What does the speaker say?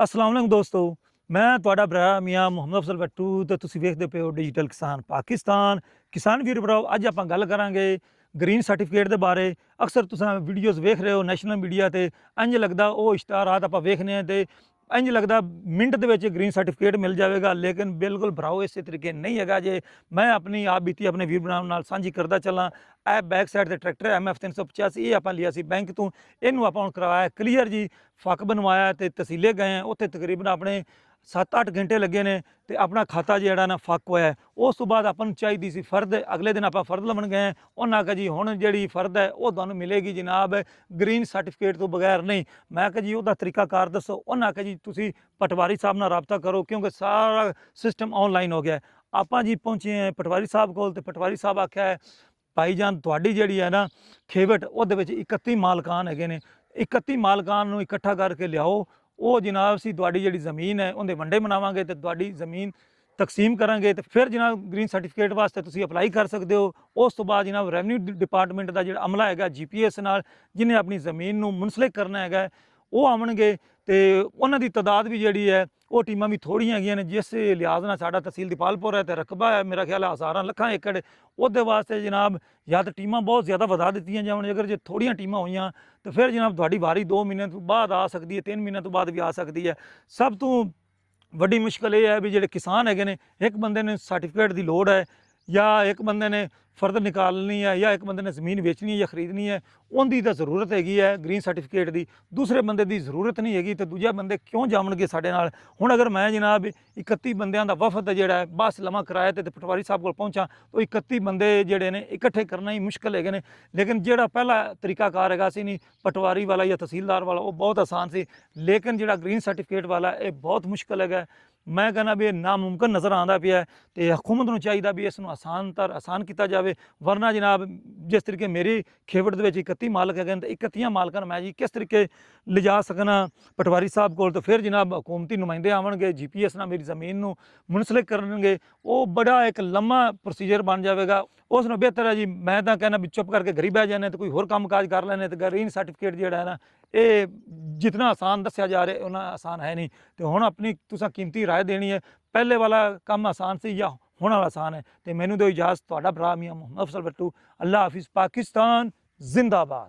अस्सलाम वालेकुम दोस्तों। मैं ਤੁਹਾਡਾ ਭਰਾ ਮੀਆਂ ਮੁਹੰਮਦ ਅਫਜ਼ਲ ਬੱਟੂ ਤੇ ਤੁਸੀਂ ਵੇਖਦੇ ਪਏ ਹੋ ਡਿਜੀਟਲ ਕਿਸਾਨ ਪਾਕਿਸਤਾਨ। ਕਿਸਾਨ ਵੀਰ ਭਰਾਓ, ਅੱਜ ਆਪਾਂ ਗੱਲ ਕਰਾਂਗੇ ਗ੍ਰੀਨ ਸਰਟੀਫਿਕੇਟ ਦੇ ਬਾਰੇ। ਅਕਸਰ ਤੁਸੀਂ ਵੀਡੀਓਜ਼ ਵੇਖ ਰਹੇ ਹੋ ਨੈਸ਼ਨਲ ਮੀਡੀਆ ਤੇ, ਇੰਜ ਲੱਗਦਾ ਉਹ ਇਸ਼ਤਿਹਾਰਾਤ ਆਪਾਂ ਵੇਖਨੇ ਆ ਤੇ ਇੰਜ ਲੱਗਦਾ ਮਿੰਟ ਦੇ ਵਿੱਚ ਗ੍ਰੀਨ ਸਰਟੀਫਿਕੇਟ ਮਿਲ ਜਾਵੇਗਾ, ਲੇਕਿਨ ਬਿਲਕੁਲ ਭਰਾਓ ਇਸੇ ਤਰੀਕੇ ਨਹੀਂ ਹੈਗਾ। ਜੇ ਮੈਂ ਆਪਣੀ ਆਪ ਬੀਤੀ ਆਪਣੇ ਵੀਰ ਭਰਾਵਾਂ ਨਾਲ ਸਾਂਝੀ ਕਰਦਾ ਚੱਲਾਂ। ਇਹ ਬੈਕ ਸਾਈਡ ਤੇ ਟਰੈਕਟਰ MF 385 ਇਹ ਆਪਾਂ ਲਿਆ ਸੀ ਬੈਂਕ ਤੋਂ। ਇਹਨੂੰ ਆਪਾਂ ਹੁਣ ਕਰਵਾਇਆ ਕਲੀਅਰ ਜੀ, ਫੱਕ ਬਣਵਾਇਆ ਤੇ ਤਹਿਸੀਲੇ ਗਏ ਆ, ਉੱਥੇ ਤਕਰੀਬਨ ਆਪਣੇ 7-8 ਘੰਟੇ ਲੱਗੇ ਨੇ ਤੇ ਆਪਣਾ ਖਾਤਾ ਜਿਹੜਾ ਨਾ ਫੱਕ ਹੋਇਆ। ਉਸ ਤੋਂ ਬਾਅਦ ਆਪਾਂ ਨੂੰ ਚਾਹੀਦੀ ਸੀ ਫਰਦ, ਅਗਲੇ ਦਿਨ ਆਪਾਂ ਫਰਦ ਲਵਣ ਗਏ। ਉਹਨਾਂ ਕਹਾ ਜੀ ਹੁਣ ਜਿਹੜੀ ਫਰਦ ਹੈ ਉਹ ਤੁਹਾਨੂੰ ਮਿਲੇਗੀ ਜਨਾਬ ਗ੍ਰੀਨ ਸਰਟੀਫਿਕੇਟ ਤੋਂ ਬਗੈਰ ਨਹੀਂ। ਮੈਂ ਕਿਹਾ ਜੀ ਉਹਦਾ ਤਰੀਕਾਕਾਰ ਦੱਸੋ। ਉਹਨਾਂ ਕਹਾ ਜੀ ਤੁਸੀਂ ਪਟਵਾਰੀ ਸਾਹਿਬ ਨਾਲ ਰਾਬਤਾ ਕਰੋ, ਕਿਉਂਕਿ ਸਾਰਾ ਸਿਸਟਮ ਆਨਲਾਈਨ ਹੋ ਗਿਆ। ਆਪਾਂ ਜੀ ਪਹੁੰਚੇ ਪਟਵਾਰੀ ਸਾਹਿਬ ਕੋਲ ਤੇ ਪਟਵਾਰੀ ਸਾਹਿਬ ਆਖਿਆ ਹੈ ਭਾਈ ਜਾਨ ਤੁਹਾਡੀ ਜਿਹੜੀ ਹੈ ਨਾ ਖੇਵਟ ਉਹਦੇ ਵਿੱਚ 31 ਮਾਲਕਾਨ ਹੈਗੇ ਨੇ, 31 ਮਾਲਕਾਨ ਨੂੰ ਇਕੱਠਾ ਕਰਕੇ ਲਿਆਓ। ਉਹ ਜਨਾਬ ਸੀ ਤੁਹਾਡੀ ਜਿਹੜੀ ਜ਼ਮੀਨ ਹੈ ਉਹਦੇ ਵੰਡੇ ਬਣਾਵਾਂਗੇ ਤੇ ਤੁਹਾਡੀ ਜ਼ਮੀਨ ਤਕਸੀਮ ਕਰਾਂਗੇ ਤੇ ਫਿਰ ਜਨਾਬ ਗ੍ਰੀਨ ਸਰਟੀਫਿਕੇਟ ਵਾਸਤੇ ਤੁਸੀਂ ਅਪਲਾਈ ਕਰ ਸਕਦੇ ਹੋ। ਉਸ ਤੋਂ ਬਾਅਦ ਜਨਾਬ ਰੈਵਨਿਊ ਡਿਪਾਰਟਮੈਂਟ ਦਾ ਜਿਹੜਾ ਅਮਲਾ ਹੈਗਾ GPS ਨਾਲ, ਜਿਹਨੇ ਆਪਣੀ ਜ਼ਮੀਨ ਨੂੰ ਮੁਨਸਲਿਕ ਕਰਨਾ ਹੈਗਾ, ਉਹ ਆਉਣਗੇ ਤੇ ਉਹਨਾਂ ਦੀ ਤਾਦਾਦ ਵੀ ਜਿਹੜੀ ਹੈ ਉਹ ਟੀਮਾਂ ਵੀ ਥੋੜ੍ਹੀਆਂ ਹੈਗੀਆਂ ਨੇ। ਜਿਸ ਲਿਹਾਜ਼ ਨਾਲ ਸਾਡਾ ਤਹਿਸੀਲ ਦੀਪਾਲਪੁਰ ਹੈ ਤੇ ਰਕਬਾ ਹੈ ਮੇਰਾ ਖਿਆਲ ਹੈ ਹਜ਼ਾਰਾਂ ਲੱਖਾਂ ਏਕੜ, ਉਹਦੇ ਵਾਸਤੇ ਜਨਾਬ ਜਾਂ ਤਾਂ ਟੀਮਾਂ ਬਹੁਤ ਜ਼ਿਆਦਾ ਵਧਾ ਦਿੱਤੀਆਂ ਜਾਣ। ਅਗਰ ਜੇ ਥੋੜ੍ਹੀਆਂ ਟੀਮਾਂ ਹੋਈਆਂ ਤਾਂ ਫਿਰ ਜਨਾਬ ਤੁਹਾਡੀ ਵਾਰੀ 2 ਮਹੀਨੇ ਤੋਂ ਬਾਅਦ ਆ ਸਕਦੀ ਹੈ, 3 ਮਹੀਨਿਆਂ ਤੋਂ ਬਾਅਦ ਵੀ ਆ ਸਕਦੀ ਹੈ। ਸਭ ਤੋਂ ਵੱਡੀ ਮੁਸ਼ਕਲ ਇਹ ਹੈ ਵੀ ਜਿਹੜੇ ਕਿਸਾਨ ਹੈਗੇ ਨੇ, ਇੱਕ ਬੰਦੇ ਨੇ ਸਰਟੀਫਿਕੇਟ ਦੀ ਲੋੜ ਹੈ ਜਾਂ ਇੱਕ ਬੰਦੇ ਨੇ ਫਰਦ ਨਿਕਾਲਣੀ ਹੈ ਜਾਂ ਇੱਕ ਬੰਦੇ ਨੇ ਜ਼ਮੀਨ ਵੇਚਣੀ ਹੈ ਜਾਂ ਖਰੀਦਣੀ ਹੈ, ਉਹਦੀ ਤਾਂ ਜ਼ਰੂਰਤ ਹੈਗੀ ਹੈ ਗ੍ਰੀਨ ਸਰਟੀਫਿਕੇਟ ਦੀ, ਦੂਸਰੇ ਬੰਦੇ ਦੀ ਜ਼ਰੂਰਤ ਨਹੀਂ ਹੈਗੀ। ਤੇ ਦੂਜੇ ਬੰਦੇ ਕਿਉਂ ਜਾਵਣਗੇ ਸਾਡੇ ਨਾਲ? ਹੁਣ ਅਗਰ ਮੈਂ ਜਨਾਬ 31 ਬੰਦਿਆਂ ਦਾ ਵਫਦ ਜਿਹੜਾ ਹੈ ਬੱਸ ਲਵਾਂ ਕਿਰਾਏ ਤੇ ਪਟਵਾਰੀ ਸਾਹਿਬ ਕੋਲ ਪਹੁੰਚਾਂ ਤਾਂ 31 ਬੰਦੇ ਜਿਹੜੇ ਨੇ ਇਕੱਠੇ ਕਰਨਾ ਹੀ ਮੁਸ਼ਕਲ ਹੈਗੇ ਨੇ। ਲੇਕਿਨ ਜਿਹੜਾ ਪਹਿਲਾ ਤਰੀਕਾਕਾਰ ਹੈਗਾ ਸੀ ਨਹੀਂ ਪਟਵਾਰੀ ਵਾਲਾ ਜਾਂ ਤਹਿਸੀਲਦਾਰ ਵਾਲਾ, ਉਹ ਬਹੁਤ ਆਸਾਨ ਸੀ। ਲੇਕਿਨ ਜਿਹੜਾ ਗ੍ਰੀਨ ਸਰਟੀਫਿਕੇਟ ਵਾਲਾ ਇਹ ਬਹੁਤ ਮੁਸ਼ਕਲ ਹੈਗਾ। ਮੈਂ ਕਹਿੰਦਾ ਵੀ ਇਹ ਨਾਮੁਮਕਿਨ ਨਜ਼ਰ ਆਉਂਦਾ ਪਿਆ ਤੇ ਹਕੂਮਤ ਨੂੰ ਚਾਹੀਦਾ ਵੀ ਇਸ ਨੂੰ ਆਸਾਨ ਕੀਤਾ ਜਾਵੇ। ਵਰਨਾ ਜਨਾਬ ਜਿਸ ਤਰੀਕੇ ਮੇਰੀ ਖੇਵਟ ਦੇ ਵਿੱਚ 31 ਮਾਲਕ ਹੈਗੇ ਨੇ ਤੇ 31 ਮਾਲਕਾਂ ਨੂੰ ਮੈਂ ਜੀ ਕਿਸ ਤਰੀਕੇ ਲਿਜਾ ਸਕਣਾ ਪਟਵਾਰੀ ਸਾਹਿਬ ਕੋਲ? ਤਾਂ ਫਿਰ ਜਨਾਬ ਹਕੂਮਤੀ ਨੁਮਾਇੰਦੇ ਆਉਣਗੇ, GPS ਨਾਲ ਮੇਰੀ ਜ਼ਮੀਨ ਨੂੰ ਮੁਨਸਲਿਕ ਕਰਨਗੇ, ਉਹ ਬੜਾ ਇੱਕ ਲੰਮਾ ਪ੍ਰੋਸੀਜਰ ਬਣ ਜਾਵੇਗਾ। ਉਸ ਨੂੰ ਬਿਹਤਰ ਹੈ ਜੀ ਮੈਂ ਤਾਂ ਕਹਿੰਦਾ ਵੀ ਚੁੱਪ ਕਰਕੇ ਘਰੀ ਬਹਿ ਜਾਂਦੇ ਤੇ ਕੋਈ ਹੋਰ ਕੰਮ ਕਾਜ ਕਰ ਲੈਣੇ। ਤੇ ਗ੍ਰੀਨ ਸਰਟੀਫਿਕੇਟ ਜਿਹੜਾ ਹੈ ਨਾ ਇਹ ਜਿਤਨਾ ਆਸਾਨ ਦੱਸਿਆ ਜਾ ਰਿਹਾ ਉਹਨਾਂ ਆਸਾਨ ਹੈ ਨਹੀਂ। ਤੇ ਹੁਣ ਆਪਣੀ ਤੁਸੀਂ ਕੀਮਤੀ ਰਾਏ ਦੇਣੀ ਹੈ, ਪਹਿਲੇ ਵਾਲਾ ਕੰਮ ਆਸਾਨ ਸੀ ਜਾਂ ਹੁਣ ਵਾਲਾ ਆਸਾਨ ਹੈ? ਤੇ ਮੈਨੂੰ ਦਿਓ ਇਜਾਜ਼ਤ, ਤੁਹਾਡਾ ਭਰਾ ਮੀਆਂ ਮੁਹੰਮਦ ਅਫਜ਼ਲ ਬੱਟੂ। ਅੱਲਾ ਹਾਫਿਜ਼, ਪਾਕਿਸਤਾਨ ਜ਼ਿੰਦਾਬਾਦ।